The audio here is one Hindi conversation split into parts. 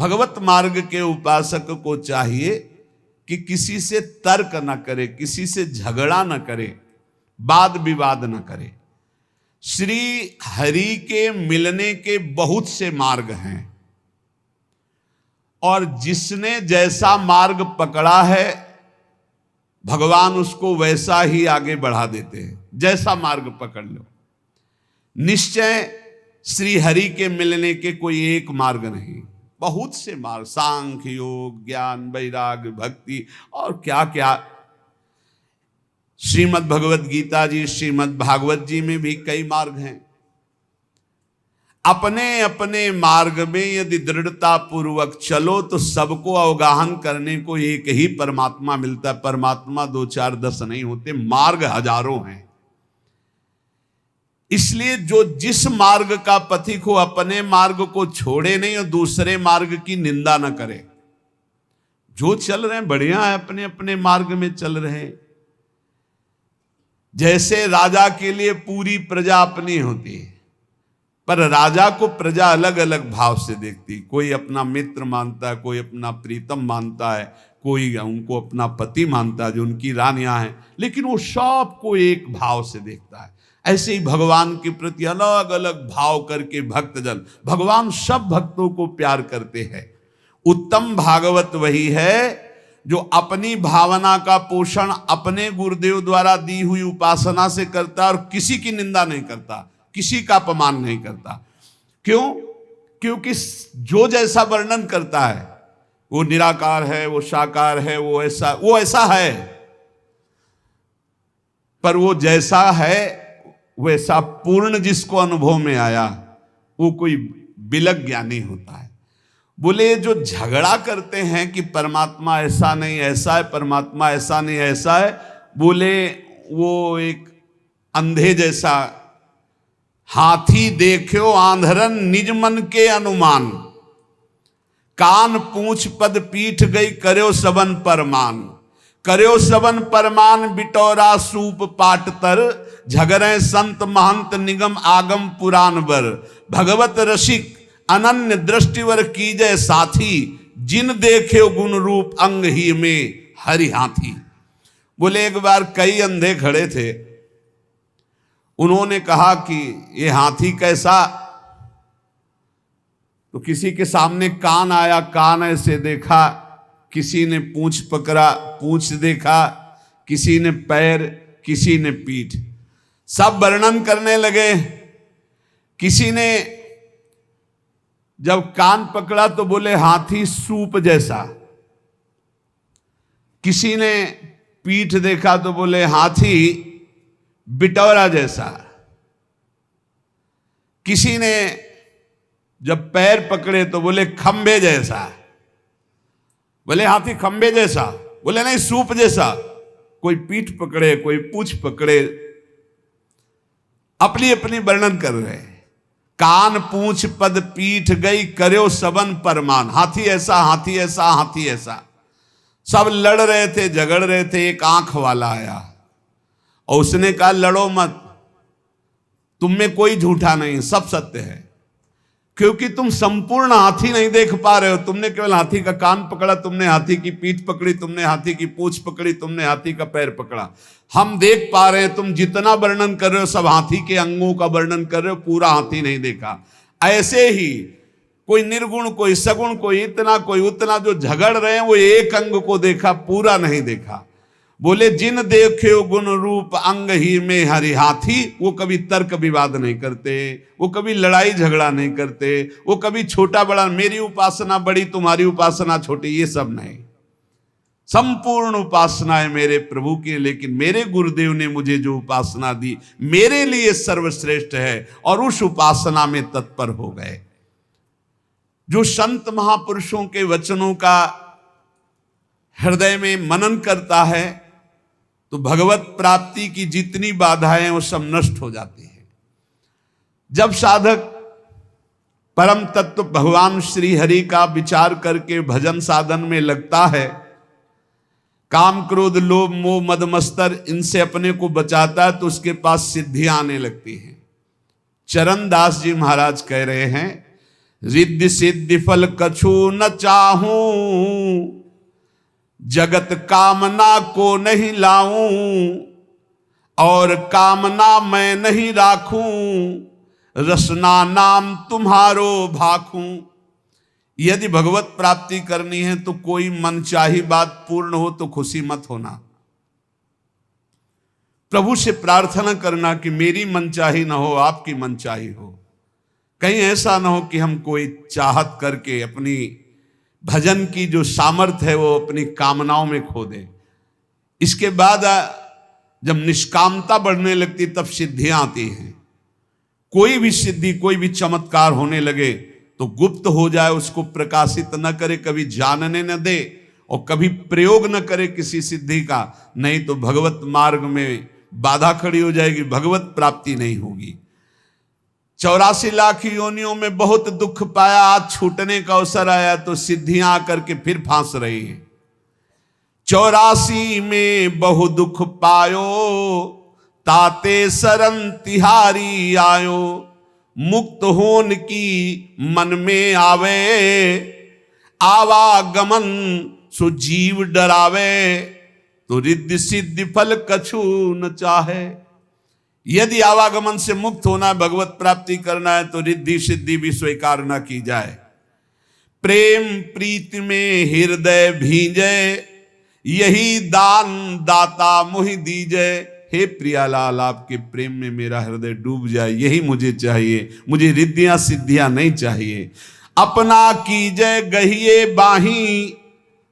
भगवत मार्ग के उपासक को चाहिए कि किसी से तर्क न करे, किसी से झगड़ा न करे, वाद विवाद न करे। श्री हरि के मिलने के बहुत से मार्ग हैं और जिसने जैसा मार्ग पकड़ा है भगवान उसको वैसा ही आगे बढ़ा देते हैं। जैसा मार्ग पकड़ लो, निश्चय श्री हरि के मिलने के कोई एक मार्ग नहीं, बहुत से मार्ग, सांख्य योग, ज्ञान, वैराग्य, भक्ति और क्या क्या। श्रीमद् भगवत गीता जी, श्रीमद् भागवत जी में भी कई मार्ग हैं। अपने अपने मार्ग में यदि दृढ़ता पूर्वक चलो तो सबको अवगाहन करने को एक ही परमात्मा मिलता है। परमात्मा 2 4 10 नहीं होते, मार्ग हजारों हैं। इसलिए जो जिस मार्ग का पथिक हो अपने मार्ग को छोड़े नहीं और दूसरे मार्ग की निंदा न करे। जो चल रहे हैं बढ़िया है, अपने अपने मार्ग में चल रहे हैं। जैसे राजा के लिए पूरी प्रजा अपनी होती है, पर राजा को प्रजा अलग अलग भाव से देखती। कोई अपना मित्र मानता है, कोई अपना प्रीतम मानता है, कोई उनको अपना पति मानता है जो उनकी रानियां हैं, लेकिन वो सबको एक भाव से देखता है। ऐसे ही भगवान के प्रति अलग अलग भाव करके भक्तजन, भगवान सब भक्तों को प्यार करते हैं। उत्तम भागवत वही है जो अपनी भावना का पोषण अपने गुरुदेव द्वारा दी हुई उपासना से करता और किसी की निंदा नहीं करता, किसी का अपमान नहीं करता। क्यों? क्योंकि जो जैसा वर्णन करता है वो निराकार है, वो साकार है, वो ऐसा है, पर वो जैसा है वैसा पूर्ण जिसको अनुभव में आया वो कोई बिलक ज्ञानी होता है। बोले जो झगड़ा करते हैं कि परमात्मा ऐसा नहीं ऐसा है, परमात्मा ऐसा नहीं ऐसा है, बोले वो एक अंधे जैसा। हाथी देखो आंधरन निज मन के अनुमान, कान पूंछ पद पीठ गई कर्यो सबन परमान। कर्यो सबन परमान बिटौरा सूप पाट तर, झगरे संत महंत निगम आगम पुराण बर। भगवत रसिक अनन्य दृष्टिवर कीजय साथी, जिन देखे गुण रूप अंग ही में हरि हाथी। बोले एक बार कई अंधे खड़े थे, उन्होंने कहा कि ये हाथी कैसा? तो किसी के सामने कान आया, कान ऐसे देखा, किसी ने पूंछ पकड़ा, पूंछ देखा, किसी ने पैर, किसी ने पीठ, सब वर्णन करने लगे। किसी ने जब कान पकड़ा तो बोले हाथी सूप जैसा, किसी ने पीठ देखा तो बोले हाथी बिटौरा जैसा, किसी ने जब पैर पकड़े तो बोले खंबे जैसा। बोले हाथी खंबे जैसा, बोले नहीं सूप जैसा। कोई पीठ पकड़े, कोई पूंछ पकड़े, अपनी अपनी वर्णन कर रहे हैं। कान पूंछ पद पीठ गई कर्यो सबन परमान। हाथी ऐसा, हाथी ऐसा, हाथी ऐसा, सब लड़ रहे थे, झगड़ रहे थे। एक आंख वाला आया और उसने कहा लड़ो मत, तुम में कोई झूठा नहीं, सब सत्य है, क्योंकि तुम संपूर्ण हाथी नहीं देख पा रहे हो। तुमने केवल हाथी का कान पकड़ा, तुमने हाथी की पीठ पकड़ी, तुमने हाथी की पूंछ पकड़ी, तुमने हाथी का पैर पकड़ा। हम देख पा रहे हैं, तुम जितना वर्णन कर रहे हो सब हाथी के अंगों का वर्णन कर रहे हो, पूरा हाथी नहीं देखा। ऐसे ही कोई निर्गुण, कोई सगुण, कोई इतना, कोई उतना, जो झगड़ रहे हैं वो एक अंग को देखा, पूरा नहीं देखा। बोले जिन देखे गुण रूप अंग ही में हरि हाथी, वो कभी तर्क विवाद नहीं करते, वो कभी लड़ाई झगड़ा नहीं करते, वो कभी छोटा बड़ा, मेरी उपासना बड़ी तुम्हारी उपासना छोटी, ये सब नहीं। संपूर्ण उपासना है मेरे प्रभु की, लेकिन मेरे गुरुदेव ने मुझे जो उपासना दी मेरे लिए सर्वश्रेष्ठ है, और उस उपासना में तत्पर हो गए। जो संत महापुरुषों के वचनों का हृदय में मनन करता है तो भगवत प्राप्ति की जितनी बाधाएं वो सब नष्ट हो जाती हैं। जब साधक परम तत्व भगवान श्री हरि का विचार करके भजन साधन में लगता है, काम क्रोध लोभ मोह मद मत्सर इनसे अपने को बचाता है, तो उसके पास सिद्धियां आने लगती हैं। चरण दास जी महाराज कह रहे हैं, रिद्धि सिद्धि फल कछु न चाहूं, जगत कामना को नहीं लाऊं, और कामना मैं नहीं राखूं, रसना नाम तुम्हारो भाखूं। यदि भगवत प्राप्ति करनी है तो कोई मनचाही बात पूर्ण हो तो खुशी मत होना। प्रभु से प्रार्थना करना कि मेरी मनचाही ना हो, आपकी मनचाही हो। कहीं ऐसा ना हो कि हम कोई चाहत करके अपनी भजन की जो सामर्थ्य है वो अपनी कामनाओं में खो दे। इसके बाद जब निष्कामता बढ़ने लगती तब सिद्धियां आती हैं। कोई भी सिद्धि, कोई भी चमत्कार होने लगे तो गुप्त हो जाए, उसको प्रकाशित न करे, कभी जानने न दे और कभी प्रयोग न करे किसी सिद्धि का, नहीं तो भगवत मार्ग में बाधा खड़ी हो जाएगी, भगवत प्राप्ति नहीं होगी। 84 लाख योनियों में बहुत दुख पाया, आज छूटने का अवसर आया तो सिद्धियां आकर के फिर फांस रही हैं। 84 में बहु दुख पायो, ताते शरण तिहारी आयो, मुक्त होन की मन में आवे, आवागमन सो जीव डरावे, तो रिद्धि सिद्धि फल कछु न चाहे। यदि आवागमन से मुक्त होना है, भगवत प्राप्ति करना है, तो रिद्धि सिद्धि भी स्वीकार न की जाए। प्रेम प्रीति में हृदय भींजे, यही दान दाता मुहि दीजे। हे प्रियालाल, आपके प्रेम में मेरा हृदय डूब जाए, यही मुझे चाहिए। मुझे रिद्धियां सिद्धियां नहीं चाहिए। अपना कीजय गहिए बाही,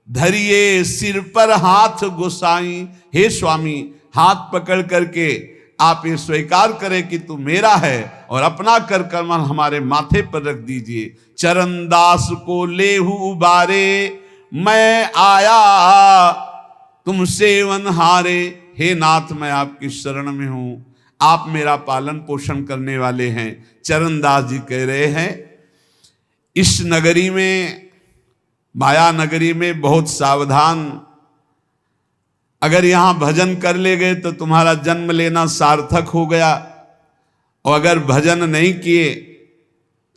धरिए सिर पर हाथ गोसाई। हे स्वामी, हाथ पकड़ करके आप ये स्वीकार करें कि तू मेरा है और अपना कर कमल हमारे माथे पर रख दीजिए। चरण दास को लेहु उबारे, मैं आया तुम सेवन हारे। हे नाथ, मैं आपकी शरण में हूं, आप मेरा पालन पोषण करने वाले हैं। चरणदास जी कह रहे हैं, इस नगरी में, माया नगरी में बहुत सावधान, अगर यहां भजन कर ले गए तो तुम्हारा जन्म लेना सार्थक हो गया, और अगर भजन नहीं किए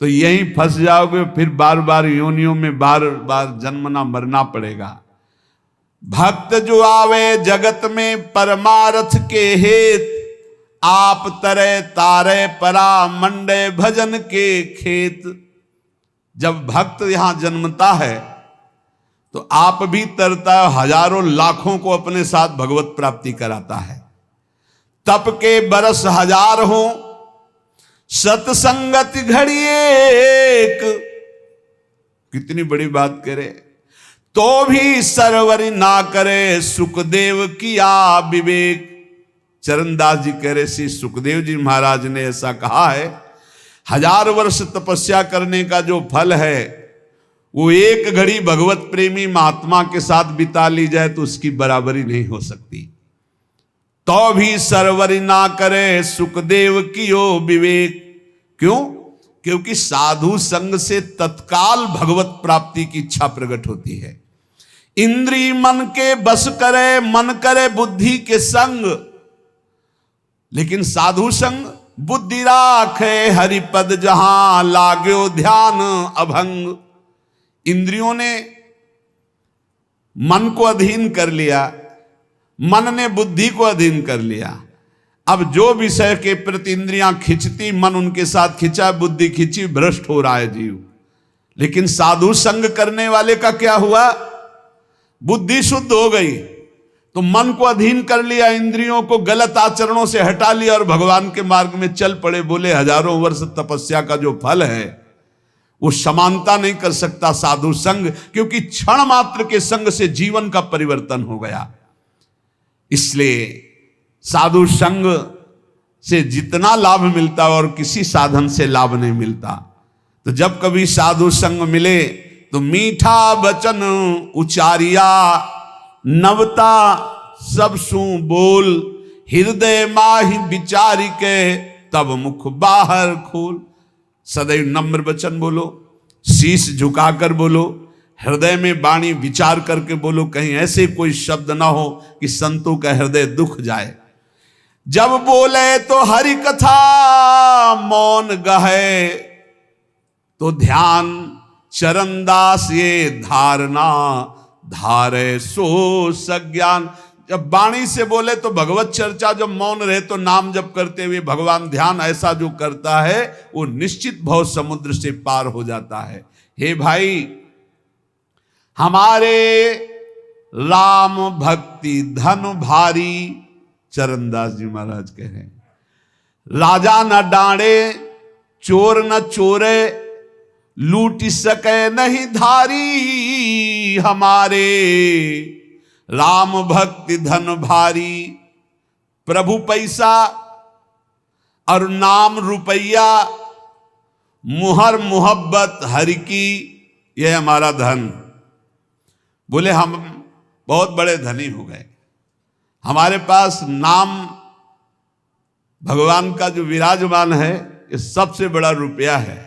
तो यहीं फंस जाओगे, फिर बार बार योनियों में बार बार जन्मना मरना पड़ेगा। भक्त जो आवे जगत में परमार्थ के हेत, आप तरे तारे परा मंडे भजन के खेत। जब भक्त यहां जन्मता है तो आप भी तरता है, हजारों लाखों को अपने साथ भगवत प्राप्ति कराता है। तप के बरस हजार हो, सत्संगति घड़ी एक। कितनी बड़ी बात करे, तो भी सरवरी ना करे, सुखदेव किया विवेक। चरणदास जी कह रहे, श्री सुखदेव जी महाराज ने ऐसा कहा है, 1000 वर्ष तपस्या करने का जो फल है वो एक घड़ी भगवत प्रेमी महात्मा के साथ बिता ली जाए तो उसकी बराबरी नहीं हो सकती। तो भी सरवरी ना करे, सुखदेव कियो विवेक। क्यों? क्योंकि साधु संग से तत्काल भगवत प्राप्ति की इच्छा प्रकट होती है। इंद्री मन के बस करे, मन करे बुद्धि के संग। लेकिन साधु संग बुद्धि राखे, हरिपद जहां लाग्यो ध्यान अभंग। इंद्रियों ने मन को अधीन कर लिया, मन ने बुद्धि को अधीन कर लिया। अब जो विषय के प्रति इंद्रियां खिंचती, मन उनके साथ खिंचा, बुद्धि खिंची, भ्रष्ट हो रहा है जीव। लेकिन साधु संग करने वाले का क्या हुआ? बुद्धि शुद्ध हो गई, तो मन को अधीन कर लिया, इंद्रियों को गलत आचरणों से हटा लिया और भगवान के मार्ग में चल पड़े। बोले 1000 वर्ष तपस्या का जो फल है वो समानता नहीं कर सकता साधु संग, क्योंकि क्षण मात्र के संग से जीवन का परिवर्तन हो गया। इसलिए साधु संग से जितना लाभ मिलता और किसी साधन से लाभ नहीं मिलता। तो जब कभी साधु संग मिले तो मीठा वचन उचारिया, नवता सब सु बोल, हृदय माहि विचारी के तब मुख बाहर खोल। सदैव नम्र वचन बोलो, शीश झुकाकर बोलो, हृदय में वाणी विचार करके बोलो, कहीं ऐसे कोई शब्द ना हो कि संतों का हृदय दुख जाए। जब बोले तो हरि कथा मौन गहे, तो ध्यान चरणदास ये धारणा धारे सो सज्ञान। जब वाणी से बोले तो भगवत चर्चा, जब मौन रहे तो नाम जप करते हुए भगवान ध्यान, ऐसा जो करता है वो निश्चित भव समुद्र से पार हो जाता है। हे भाई, हमारे राम भक्ति धन भारी, चरणदास जी महाराज कह रहे हैं, राजा न डांडे चोर न चोरे, लूट सके नहीं धारी, हमारे राम भक्ति धन भारी। प्रभु पैसा और नाम रुपया, मुहर मुहब्बत हरि की, यह हमारा धन। बोले हम बहुत बड़े धनी हो गए, हमारे पास नाम भगवान का जो विराजमान है ये सबसे बड़ा रुपया है।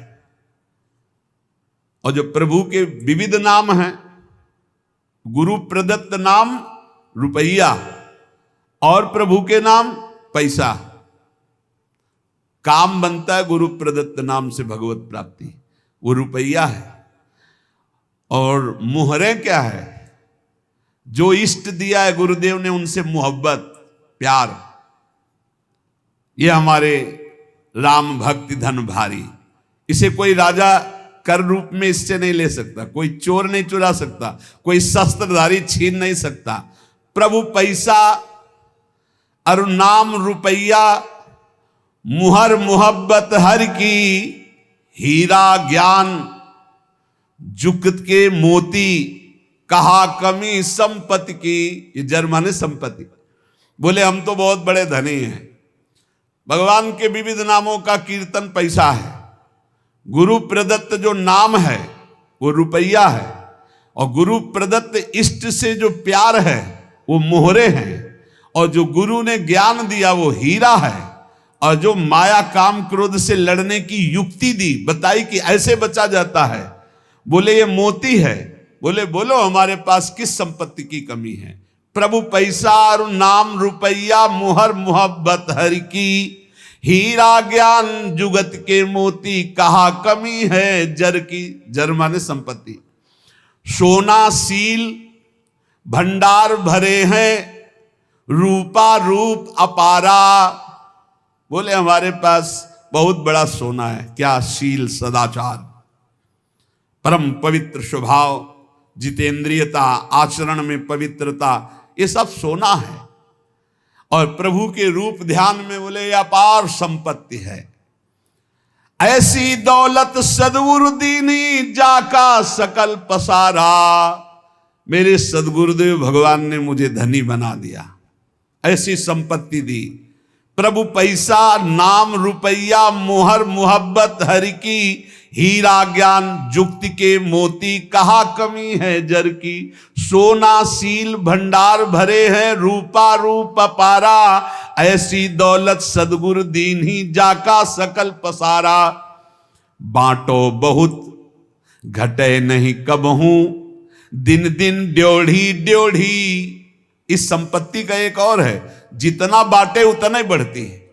और जो प्रभु के विविध नाम हैं, गुरु प्रदत्त नाम रुपया और प्रभु के नाम पैसा। काम बनता है गुरु प्रदत्त नाम से भगवत प्राप्ति, वो रुपया है। और मुहरें क्या है? जो इष्ट दिया है गुरुदेव ने उनसे मोहब्बत प्यार, ये हमारे राम भक्ति धन भारी। इसे कोई राजा कर रूप में इससे नहीं ले सकता, कोई चोर नहीं चुरा सकता, कोई शस्त्रधारी छीन नहीं सकता। प्रभु पैसा और नाम रुपया, मुहर मुहब्बत हर की, हीरा ज्ञान जुगत के मोती, कहा कमी संपत्ति की। ये जर्मन संपत्ति। बोले हम तो बहुत बड़े धनी हैं। भगवान के विविध नामों का कीर्तन पैसा है, गुरु प्रदत्त जो नाम है वो रुपया है, और गुरु प्रदत्त इष्ट से जो प्यार है वो मोहरे हैं, और जो गुरु ने ज्ञान दिया वो हीरा है, और जो माया काम क्रोध से लड़ने की युक्ति दी, बताई कि ऐसे बचा जाता है, बोले ये मोती है। बोले बोलो हमारे पास किस संपत्ति की कमी है? प्रभु पैसा और नाम रुपया, मुहर मुहब्बत हरि की, हीरा ज्ञान जुगत के मोती, कहा कमी है जर की। जर माने संपत्ति। सोना सील भंडार भरे हैं, रूपा रूप अपारा। बोले हमारे पास बहुत बड़ा सोना है। क्या? शील, सदाचार, परम पवित्र स्वभाव, जितेंद्रियता, आचरण में पवित्रता, ये सब सोना है। और प्रभु के रूप ध्यान में बोले अपार संपत्ति है। ऐसी दौलत सदगुरु दीनी, जाका सकल पसारा। मेरे सदगुरुदेव भगवान ने मुझे धनी बना दिया, ऐसी संपत्ति दी। प्रभु पैसा, नाम रुपया, मोहर मुहब्बत हरि की, हीरा ज्ञान जुक्ति के मोती, कहा कमी है जर की। सोना सील भंडार भरे हैं, रूपा रूप अपारा। ऐसी दौलत सदगुरु दीन ही, जाका सकल पसारा। बांटो बहुत घटे नहीं कबहू, दिन दिन ड्योढ़ी ड्योढ़ी। इस संपत्ति का एक और है, जितना बांटे उतना ही बढ़ती है।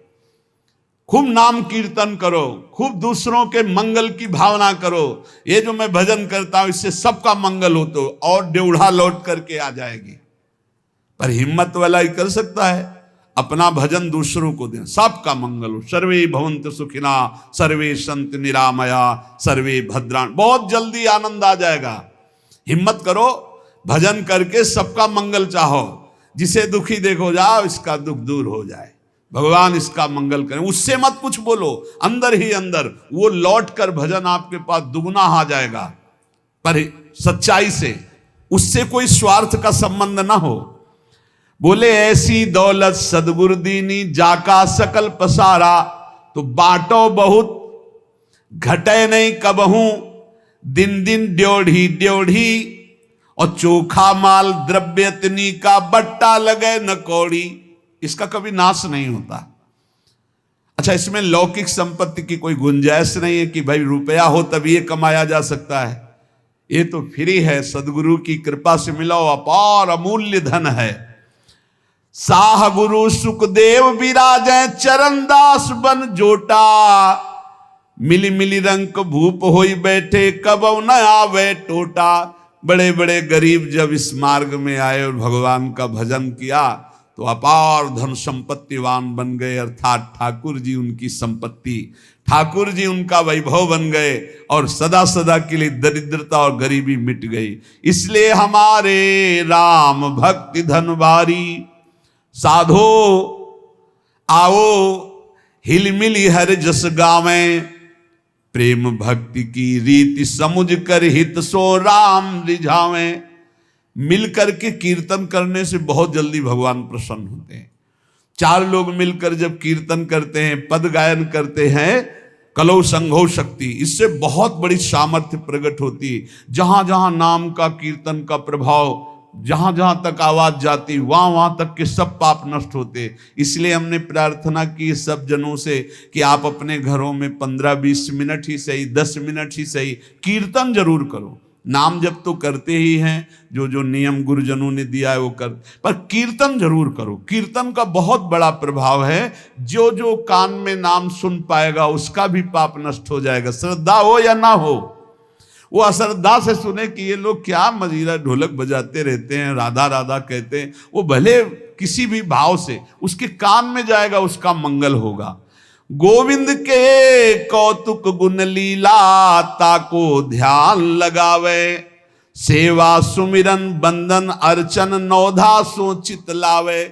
खूब नाम कीर्तन करो, खूब दूसरों के मंगल की भावना करो। ये जो मैं भजन करता हूं इससे सबका मंगल हो, तो और ड्योढ़ा लौट करके आ जाएगी। पर हिम्मत वाला ही कर सकता है, अपना भजन दूसरों को दें, सबका मंगल हो। सर्वे भवन्तु सुखिना, सर्वे सन्तु निरामया, सर्वे भद्राण। बहुत जल्दी आनंद आ जाएगा। हिम्मत करो, भजन करके सबका मंगल चाहो। जिसे दुखी देखो, जाओ इसका दुख दूर हो जाए, भगवान इसका मंगल करें। उससे मत कुछ बोलो, अंदर ही अंदर वो लौट कर भजन आपके पास दुगना आ जाएगा, पर सच्चाई से। उससे कोई स्वार्थ का संबंध ना हो। बोले ऐसी दौलत सदगुरु दीनी, जाका सकल पसारा। तो बांटो बहुत घटे नहीं कबहू, दिन दिन ड्योढ़ी ड्योढ़ी। और चोखा माल द्रव्यतनी का, बट्टा लगे न कौड़ी। इसका कभी नाश नहीं होता। अच्छा, इसमें लौकिक संपत्ति की कोई गुंजाइश नहीं है कि भाई रुपया हो तभी ये कमाया जा सकता है। ये तो फ्री है, सदगुरु की कृपा से मिला हुआ अपार अमूल्य धन है। साह गुरु सुखदेव विराजे, चरणदास बन जोटा। मिली मिली रंग भूप होई बैठे, कब न आवे टोटा। बड़े बड़े गरीब जब इस मार्ग में आए और भगवान का भजन किया तो अपार धन संपत्तिवान बन गए, अर्थात ठाकुर जी उनकी संपत्ति, ठाकुर जी उनका वैभव बन गए और सदा सदा के लिए दरिद्रता और गरीबी मिट गई। इसलिए हमारे राम भक्ति धन भारी, साधो आओ हिलमिली हर जस गावें। प्रेम भक्ति की रीति समुझ कर हित सो राम रिझावें। मिलकर के कीर्तन करने से बहुत जल्दी भगवान प्रसन्न होते हैं। चार लोग मिलकर जब कीर्तन करते हैं, पद गायन करते हैं, कलौ संघो शक्ति, इससे बहुत बड़ी सामर्थ्य प्रकट होती है। जहां जहां नाम का कीर्तन का प्रभाव, जहां जहां तक आवाज जाती, वहां वहां तक के सब पाप नष्ट होते। इसलिए हमने प्रार्थना की सब जनों से कि आप अपने घरों में 15-20 मिनट ही सही, 10 मिनट ही सही, कीर्तन जरूर करो। नाम जब तो करते ही हैं, जो जो नियम गुरुजनों ने दिया है वो कर, पर कीर्तन जरूर करो। कीर्तन का बहुत बड़ा प्रभाव है। जो जो कान में नाम सुन पाएगा उसका भी पाप नष्ट हो जाएगा, श्रद्धा हो या ना हो। वो अश्रद्धा से सुने कि ये लोग क्या मजीरा ढोलक बजाते रहते हैं, राधा राधा कहते हैं, वो भले किसी भी भाव से उसके कान में जाएगा, उसका मंगल होगा। गोविंद के कौतुक गुण लीला ताको ध्यान लगावे। सेवा सुमिरन बंदन अर्चन नौधा सो चित लावे।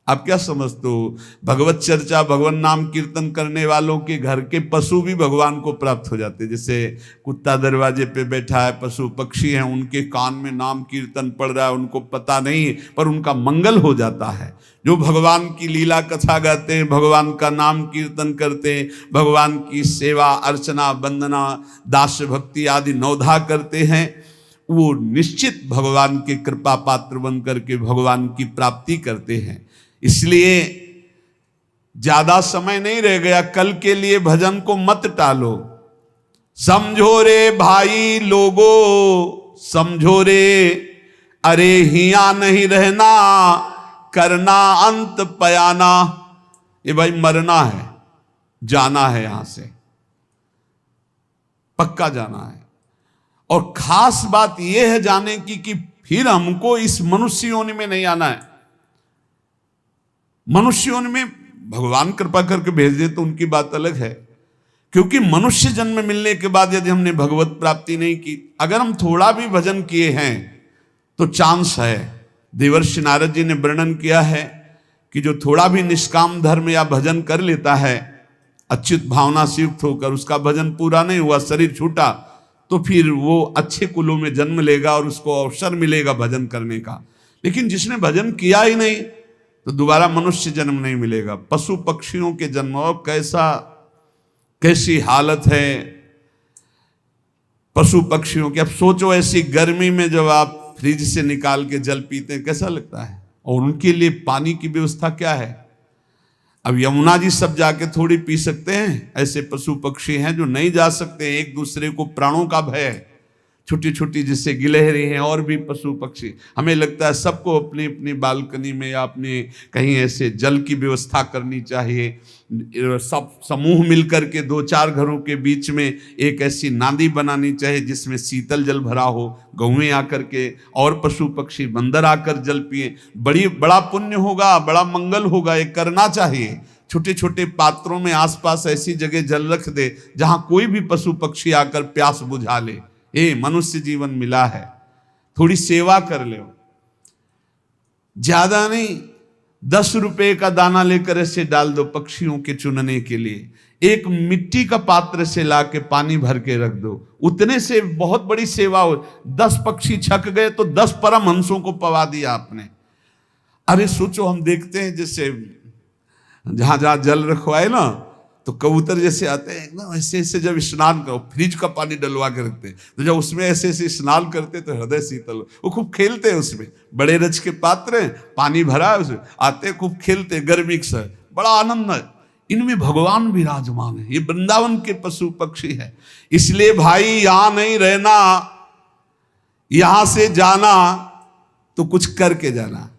आप क्या समझते हो? भगवत चर्चा, भगवान नाम कीर्तन करने वालों के घर के पशु भी भगवान को प्राप्त हो जाते हैं। जैसे कुत्ता दरवाजे पे बैठा है, पशु पक्षी हैं, उनके कान में नाम कीर्तन पड़ रहा है, उनको पता नहीं, पर उनका मंगल हो जाता है। जो भगवान की लीला कथा गाते हैं, भगवान का नाम कीर्तन करते हैं, भगवान की सेवा अर्चना वंदना दास भक्ति आदि नौधा करते हैं, वो निश्चित भगवान के कृपा पात्र बन करके भगवान की प्राप्ति करते हैं। इसलिए ज्यादा समय नहीं रह गया, कल के लिए भजन को मत टालो। समझो रे भाई लोगो, समझो रे, अरे हिया नहीं रहना, करना अंत पयाना। ये भाई मरना है, जाना है, यहां से पक्का जाना है। और खास बात यह है जाने की कि फिर हमको इस मनुष्य योनि में नहीं आना है। मनुष्य योनि में भगवान कृपा करके भेज दे तो उनकी बात अलग है, क्योंकि मनुष्य जन्म मिलने के बाद यदि हमने भगवत प्राप्ति नहीं की, अगर हम थोड़ा भी भजन किए हैं तो चांस है। देवर्षि नारद जी ने वर्णन किया है कि जो थोड़ा भी निष्काम धर्म या भजन कर लेता है, अच्युत भावना से युक्त होकर, उसका भजन पूरा नहीं हुआ, शरीर छूटा, तो फिर वो अच्छे कुलों में जन्म लेगा और उसको अवसर मिलेगा भजन करने का। लेकिन जिसने भजन किया ही नहीं तो दोबारा मनुष्य जन्म नहीं मिलेगा। पशु पक्षियों के जन्म, और कैसी हालत है पशु पक्षियों की। अब सोचो ऐसी गर्मी में जब आप फ्रिज से निकाल के जल पीते हैं, कैसा लगता है? और उनके लिए पानी की व्यवस्था क्या है? अब यमुना जी सब जाके थोड़ी पी सकते हैं, ऐसे पशु पक्षी हैं जो नहीं जा सकते। एक दूसरे को प्राणों का भय है, छोटी छोटी जैसे गिलहरी हैं और भी पशु पक्षी। हमें लगता है सबको अपनी अपनी बालकनी में या अपने कहीं ऐसे जल की व्यवस्था करनी चाहिए। सब समूह मिलकर के 2-4 घरों के बीच में एक ऐसी नाली बनानी चाहिए जिसमें शीतल जल भरा हो, गौएं आकर के और पशु पक्षी बंदर आकर जल पिए। बड़ा पुण्य होगा, बड़ा मंगल होगा, ये करना चाहिए। छोटे छोटे पात्रों में आसपास ऐसी जगह जल रख दे जहां कोई भी पशु पक्षी आकर प्यास बुझा ले। मनुष्य जीवन मिला है, थोड़ी सेवा कर लो। ज्यादा नहीं, 10 रुपए का दाना लेकर ऐसे डाल दो पक्षियों के चुनने के लिए। एक मिट्टी का पात्र से लाके पानी भर के रख दो, उतने से बहुत बड़ी सेवा हो। 10 पक्षी छक गए तो 10 परमहंसों को पवा दिया आपने। अरे सोचो, हम देखते हैं जैसे जहां जहां जल रखवाए ना, तो कबूतर जैसे आते हैं एकदम ऐसे ऐसे, जब स्नान करो फ्रिज का पानी डलवा के रखते हैं, तो जब उसमें ऐसे ऐसे स्नान करते तो हृदय शीतल। वो खूब खेलते हैं उसमें, बड़े रच के पात्र हैं, पानी भरा है उसमें, आते खूब खेलते, गर्मी से बड़ा आनंद है। इनमें भगवान विराजमान है, ये वृंदावन के पशु पक्षी है। इसलिए भाई यहां नहीं रहना, यहां से जाना तो कुछ करके जाना,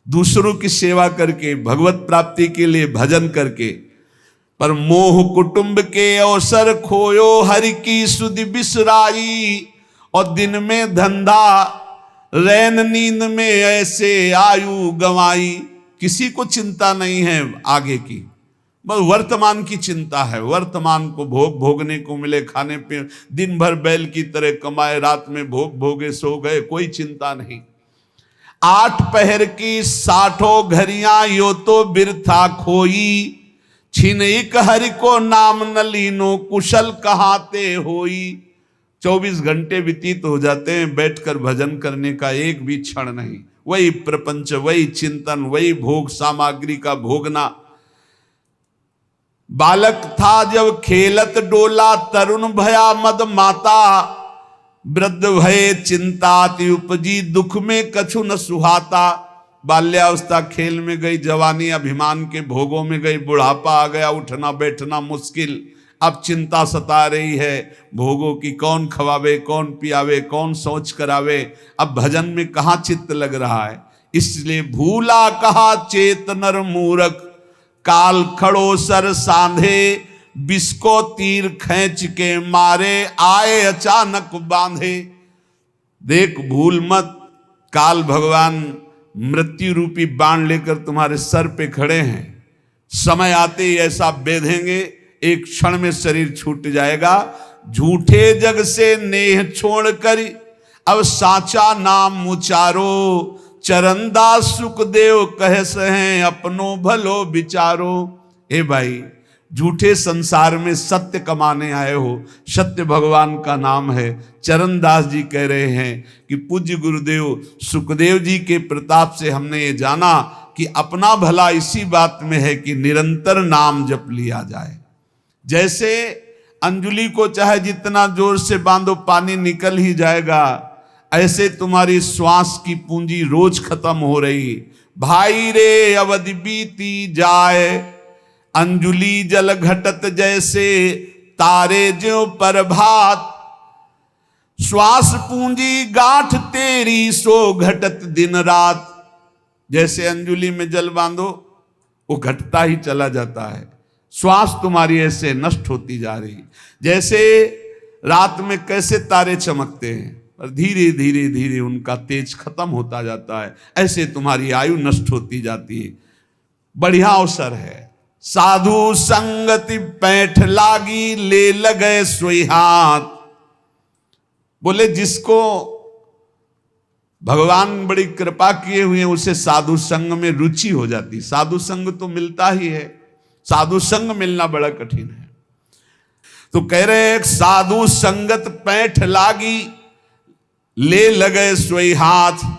दूसरों की सेवा करके, भगवत प्राप्ति के लिए भजन करके। पर मोह कुटुंब के अवसर खोयो, हरि की सुधि बिसराई। और दिन में धंधा रैन नींद में ऐसे आयु गंवाई। किसी को चिंता नहीं है आगे की, बस वर्तमान की चिंता है। वर्तमान को भोगने को मिले, खाने पे दिन भर बैल की तरह कमाए, रात में भोगे सो गए, कोई चिंता नहीं। 8 पहर की 60 घड़ियां यो तो बिरथा खोई। छिन एक हरि को नाम न लीनो, कुशल कहाते होई। 24 घंटे व्यतीत हो जाते हैं बैठकर भजन करने का, एक भी क्षण नहीं। वही प्रपंच, वही चिंतन, वही भोग सामग्री का भोगना। बालक था जब खेलत डोला, तरुण भया मद माता। वृद्ध भये चिंताति उपजी, दुख में कछु न सुहाता। बाल्यावस्था खेल में गई, जवानी अभिमान के भोगों में गई, बुढ़ापा आ गया, उठना बैठना मुश्किल। अब चिंता सता रही है भोगों की, कौन खवावे, कौन पियावे, कौन सोच करावे। अब भजन में कहाँ चित्त लग रहा है। इसलिए भूला कहा चेत नर मूरख, काल खड़ो सर सांधे। बिस्को तीर खींच के मारे, आए अचानक बांधे। देख भूल मत, काल भगवान मृत्यु रूपी बाण लेकर तुम्हारे सर पे खड़े हैं। समय आते ही ऐसा बेधेंगे, एक क्षण में शरीर छूट जाएगा। झूठे जग से नेह छोड़ कर अब साचा नाम उचारो। चरणदास सुखदेव कह सहे, अपनो भलो विचारो। ए भाई, झूठे संसार में सत्य कमाने आए हो, सत्य भगवान का नाम है। चरणदास जी कह रहे हैं कि पूज्य गुरुदेव सुखदेव जी के प्रताप से हमने ये जाना कि अपना भला इसी बात में है कि निरंतर नाम जप लिया जाए। जैसे अंजुली को चाहे जितना जोर से बांधो पानी निकल ही जाएगा, ऐसे तुम्हारी श्वास की पूंजी रोज खत्म हो रही। भाई रे अवधि बीती जाए, अंजुली जल घटत जैसे, तारे ज्यों प्रभात। श्वास पूंजी गांठ तेरी, सो घटत दिन रात। जैसे अंजुली में जल बांधो, वो घटता ही चला जाता है। श्वास तुम्हारी ऐसे नष्ट होती जा रही। जैसे रात में कैसे तारे चमकते हैं और धीरे धीरे धीरे उनका तेज खत्म होता जाता है, ऐसे तुम्हारी आयु नष्ट होती जाती है। बढ़िया अवसर है। साधु संगति पैठ लागी, ले लगे सोई हाथ। बोले जिसको भगवान बड़ी कृपा किए हुए हैं, उसे साधु संग में रुचि हो जाती। साधु संग तो मिलता ही है, साधु संग मिलना बड़ा कठिन है। तो कह रहे हैं साधु संगत पैठ लागी, ले लगे सोई हाथ।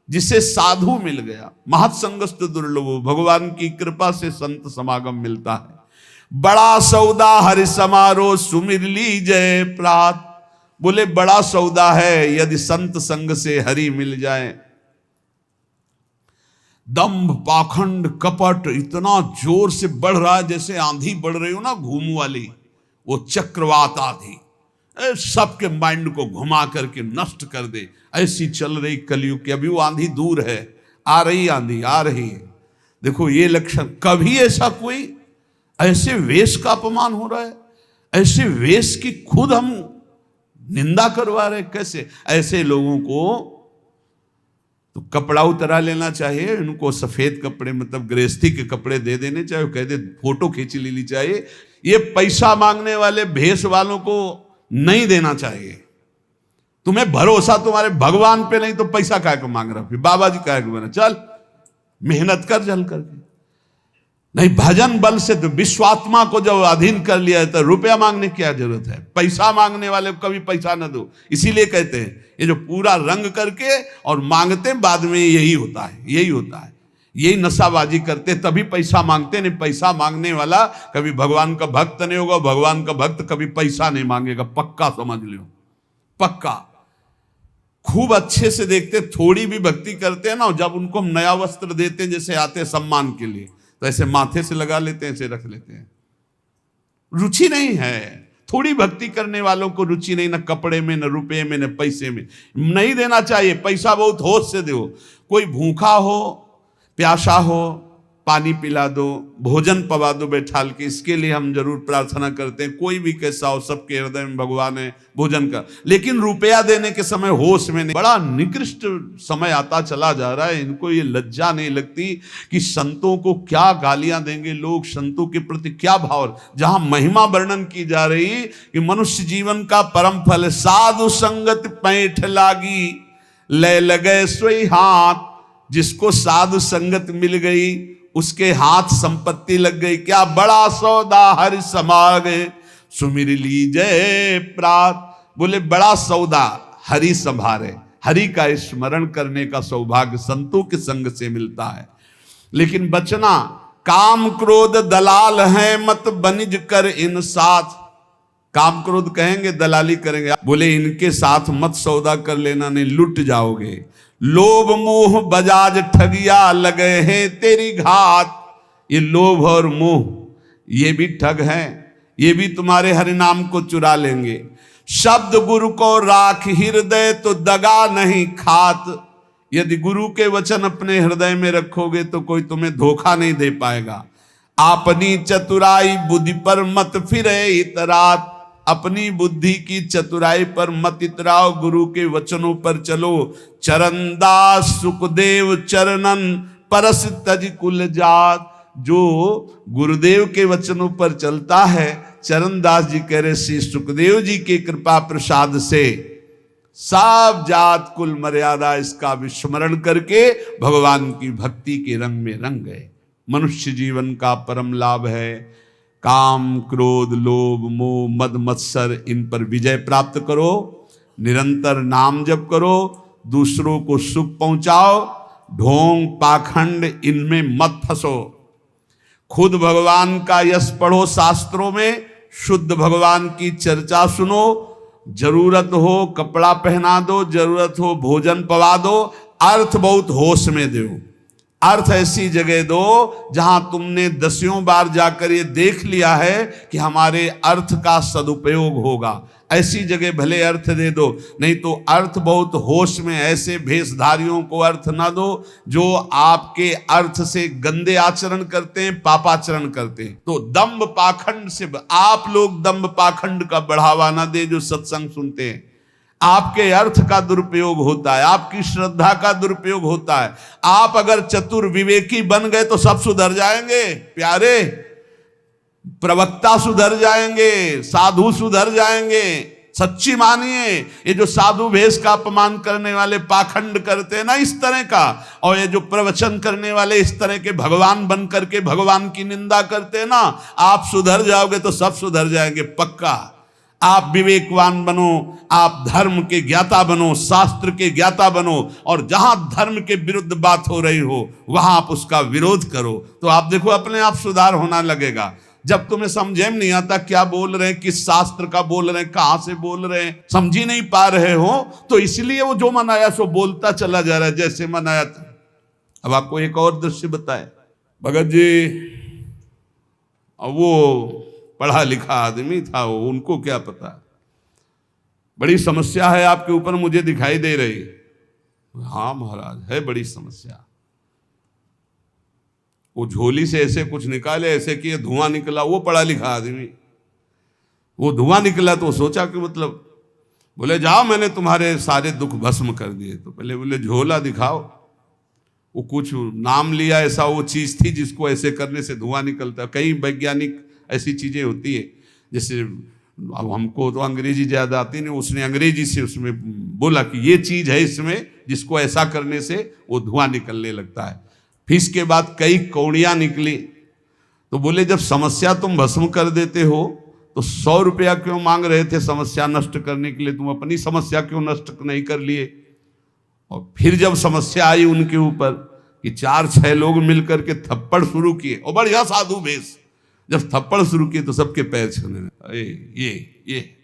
जिसे साधु मिल गया, महत्संगस्त दुर्लभो, भगवान की कृपा से संत समागम मिलता है। बड़ा सौदा हरि समारोह, सुमिर लीजय प्रात। बोले बड़ा सौदा है यदि संत संग से हरि मिल जाए। दंभ पाखंड कपट इतना जोर से बढ़ रहा है, जैसे आंधी बढ़ रही हो ना घूम वाली, वो चक्रवात आंधी सबके माइंड को घुमा करके नष्ट कर दे। ऐसी चल रही कलयुग की। अभी वो आंधी दूर है, आ रही आंधी आ रही है। देखो ये लक्षण। कभी ऐसा कोई ऐसे वेश का अपमान हो रहा है, ऐसे वेश की खुद हम निंदा करवा रहे। कैसे ऐसे लोगों को तो कपड़ा उतरा लेना चाहिए, उनको सफेद कपड़े मतलब गृहस्थी के कपड़े दे देने चाहिए, कह दे फोटो खींच लेनी चाहिए। ये पैसा मांगने वाले भेष वालों को नहीं देना चाहिए। तुम्हें भरोसा तुम्हारे भगवान पे नहीं तो पैसा काय को मांग रहा, फिर बाबा जी काय को बना, चल मेहनत कर जल करके। नहीं, भजन बल से तो विश्वात्मा को जब अधीन कर लिया है तो रुपया मांगने की क्या जरूरत है। पैसा मांगने वाले को कभी पैसा न दो। इसीलिए कहते हैं ये जो पूरा रंग करके और मांगते बाद में यही होता है, यही होता है। यही नशाबाजी करते तभी पैसा मांगते। नहीं, पैसा मांगने वाला कभी भगवान का भक्त नहीं होगा। भगवान का भक्त कभी पैसा नहीं मांगेगा, पक्का समझ लो, पक्का। खूब अच्छे से देखते, थोड़ी भी भक्ति करते हैं ना, जब उनको हम नया वस्त्र देते हैं जैसे आते सम्मान के लिए, तो ऐसे माथे से लगा लेते हैं, ऐसे रख लेते हैं। रुचि नहीं है। थोड़ी भक्ति करने वालों को रुचि नहीं, न कपड़े में, न रुपये में, न पैसे में। नहीं देना चाहिए पैसा, बहुत होश से दो। कोई भूखा हो, प्यासा हो, पानी पिला दो, भोजन पवा दो बैठाल के, इसके लिए हम जरूर प्रार्थना करते हैं। कोई भी कैसा हो, सबके हृदय में भगवान है, भोजन का। लेकिन रुपया देने के समय होश में नहीं। बड़ा निकृष्ट समय आता चला जा रहा है। इनको ये लज्जा नहीं लगती कि संतों को क्या गालियां देंगे लोग, संतों के प्रति क्या भाव। जहां महिमा वर्णन की जा रही कि मनुष्य जीवन का परम फल साधु संगत पैठ लागी, ले लगे सोई हाथ। जिसको साधु संगत मिल गई उसके हाथ संपत्ति लग गई। क्या बड़ा सौदा हरि समागे, सुमिर लीजय प्रात। बोले बड़ा सौदा हरि संभारे, हरि का स्मरण करने का सौभाग्य संतों के संग से मिलता है। लेकिन बचना, काम क्रोध दलाल है, मत बनिज कर इन साथ। काम क्रोध कहेंगे, दलाली करेंगे। बोले इनके साथ मत सौदा कर लेना, नहीं लुट जाओगे। लोभ मोह बजाज ठगिया लगे हैं तेरी घात। ये लोभ और मोह ये भी ठग हैं, ये भी तुम्हारे हरि नाम को चुरा लेंगे। शब्द गुरु को राख हृदय तो दगा नहीं खात। यदि गुरु के वचन अपने हृदय में रखोगे तो कोई तुम्हें धोखा नहीं दे पाएगा। अपनी चतुराई बुद्धि पर मत फिरे इतरात। अपनी बुद्धि की चतुराई पर मत इतराओ, गुरु के वचनों पर चलो। चरणदास सुखदेव चरणन परस तज कुल जात। जो गुरुदेव के वचनों पर चलता है, चरणदास जी कह रहे श्री सुखदेव जी के कृपा प्रसाद से सब जात कुल मर्यादा इसका विस्मरण करके भगवान की भक्ति के रंग में रंग गए। मनुष्य जीवन का परम लाभ है काम क्रोध लोभ मोह मद मत्सर, इन पर विजय प्राप्त करो। निरंतर नाम जप करो, दूसरों को सुख पहुंचाओ। ढोंग पाखंड इनमें मत फंसो। खुद भगवान का यश पढ़ो शास्त्रों में, शुद्ध भगवान की चर्चा सुनो। जरूरत हो कपड़ा पहना दो, जरूरत हो भोजन पवा दो। अर्थ बहुत होश में दो। अर्थ ऐसी जगह दो जहां तुमने दसियों बार जाकर ये देख लिया है कि हमारे अर्थ का सदुपयोग होगा। ऐसी जगह भले अर्थ दे दो, नहीं तो अर्थ बहुत होश में ऐसे भेषधारियों को अर्थ ना दो जो आपके अर्थ से गंदे आचरण करते हैं, पापाचरण करते हैं। तो दंभ पाखंड से आप लोग दंभ पाखंड का बढ़ावा ना दे। जो सत्संग सुनते हैं, आपके अर्थ का दुरुपयोग होता है, आपकी श्रद्धा का दुरुपयोग होता है। आप अगर चतुर विवेकी बन गए तो सब सुधर जाएंगे प्यारे। प्रवक्ता सुधर जाएंगे, साधु सुधर जाएंगे। सच्ची मानिए, ये जो साधु भेष का अपमान करने वाले पाखंड करते हैं ना इस तरह का, और ये जो प्रवचन करने वाले इस तरह के भगवान बन करके भगवान की निंदा करते हैं ना, आप सुधर जाओगे तो सब सुधर जाएंगे पक्का। आप विवेकवान बनो, आप धर्म के ज्ञाता बनो, शास्त्र के ज्ञाता बनो, और जहां धर्म के विरुद्ध बात हो रही हो वहां आप उसका विरोध करो, तो आप देखो अपने आप सुधार होना लगेगा। जब तुम्हें समझे में नहीं आता क्या बोल रहे हैं, किस शास्त्र का बोल रहे हैं, कहां से बोल रहे हैं, समझ ही नहीं पा रहे हो, तो इसलिए वो जो मन आया सो बोलता चला जा रहा है जैसे मन आया था। अब आपको एक और दृश्य बताए। भगत जी, अब वो पढ़ा लिखा आदमी था, वो उनको क्या पता, बड़ी समस्या है आपके ऊपर मुझे दिखाई दे रही। हाँ महाराज है बड़ी समस्या। वो झोली से ऐसे कुछ निकाले, ऐसे कि धुआं निकला। वो पढ़ा लिखा आदमी, वो धुआं निकला तो सोचा कि मतलब, बोले जाओ मैंने तुम्हारे सारे दुख भस्म कर दिए। तो पहले बोले झोला दिखाओ। वो कुछ नाम लिया, ऐसा वो चीज थी जिसको ऐसे करने से धुआं निकलता। कई वैज्ञानिक ऐसी चीजें होती है, जैसे अब हमको तो अंग्रेजी ज्यादा आती नहीं, उसने अंग्रेजी से उसमें बोला कि ये चीज है इसमें जिसको ऐसा करने से वो धुआं निकलने लगता है। फिर इसके बाद कई कौड़ियां निकली। तो बोले जब समस्या तुम भस्म कर देते हो तो 100 रुपया क्यों मांग रहे थे समस्या नष्ट करने के लिए, तुम अपनी समस्या क्यों नष्ट नहीं कर लिए। और फिर जब समस्या आई उनके ऊपर कि 4-6 लोग मिलकर के थप्पड़ शुरू किए, और बढ़िया साधु भेष, जब थप्पड़ शुरू किए तो सबके पैर छूने लगे। ये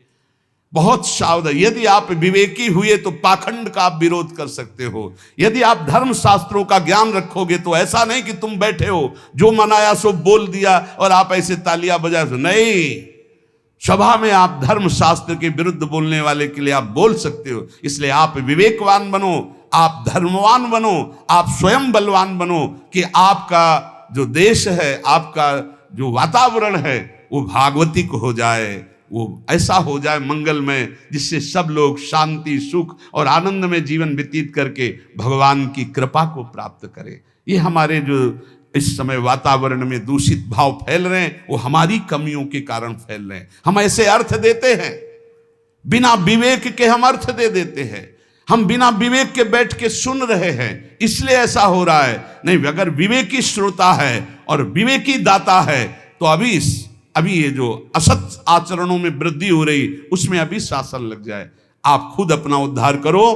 बहुत सावधान। यदि आप विवेकी हुए तो पाखंड का आप विरोध कर सकते हो। यदि आप धर्म शास्त्रों का ज्ञान रखोगे तो ऐसा नहीं कि तुम बैठे हो जो मनाया सो बोल दिया और आप ऐसे तालियां बजाए, नहीं। सभा में आप धर्म शास्त्र के विरुद्ध बोलने वाले के लिए आप बोल सकते हो। इसलिए आप विवेकवान बनो, आप धर्मवान बनो, आप स्वयं बलवान बनो कि आपका जो देश है, आपका जो वातावरण है वो भागवतिक हो जाए, वो ऐसा हो जाए मंगलमय, जिससे सब लोग शांति, सुख और आनंद में जीवन व्यतीत करके भगवान की कृपा को प्राप्त करें। ये हमारे जो इस समय वातावरण में दूषित भाव फैल रहे हैं, वो हमारी कमियों के कारण फैल रहे हैं। हम ऐसे अर्थ देते हैं, बिना विवेक के हम अर्थ दे देते हैं, हम बिना विवेक के बैठ के सुन रहे हैं, इसलिए ऐसा हो रहा है। नहीं, अगर विवेकी श्रोता है और विवेकी दाता है तो अभी ये जो असत आचरणों में वृद्धि हो रही, उसमें अभी शासन लग जाए। आप खुद अपना उद्धार करो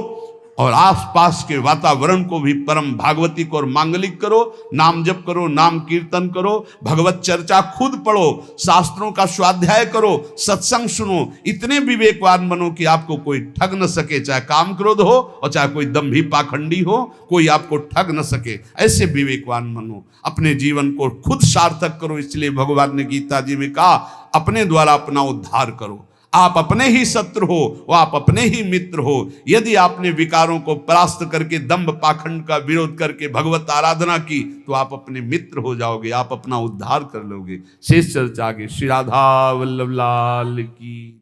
और आसपास के वातावरण को भी परम भागवतिक और मांगलिक करो। नाम जप करो, नाम कीर्तन करो, भगवत चर्चा खुद पढ़ो, शास्त्रों का स्वाध्याय करो, सत्संग सुनो। इतने विवेकवान बनो कि आपको कोई ठग न सके, चाहे काम क्रोध हो और चाहे कोई दंभी पाखंडी हो, कोई आपको ठग न सके। ऐसे विवेकवान बनो, अपने जीवन को खुद सार्थक करो। इसलिए भगवान ने गीता जी में कहा, अपने द्वारा अपना उद्धार करो। आप अपने ही शत्रु हो, वो आप अपने ही मित्र हो। यदि आपने विकारों को परास्त करके दंभ पाखंड का विरोध करके भगवत आराधना की, तो आप अपने मित्र हो जाओगे, आप अपना उद्धार कर लोगे। शेष चर्चा आगे। श्री राधा वल्लभ लाल की।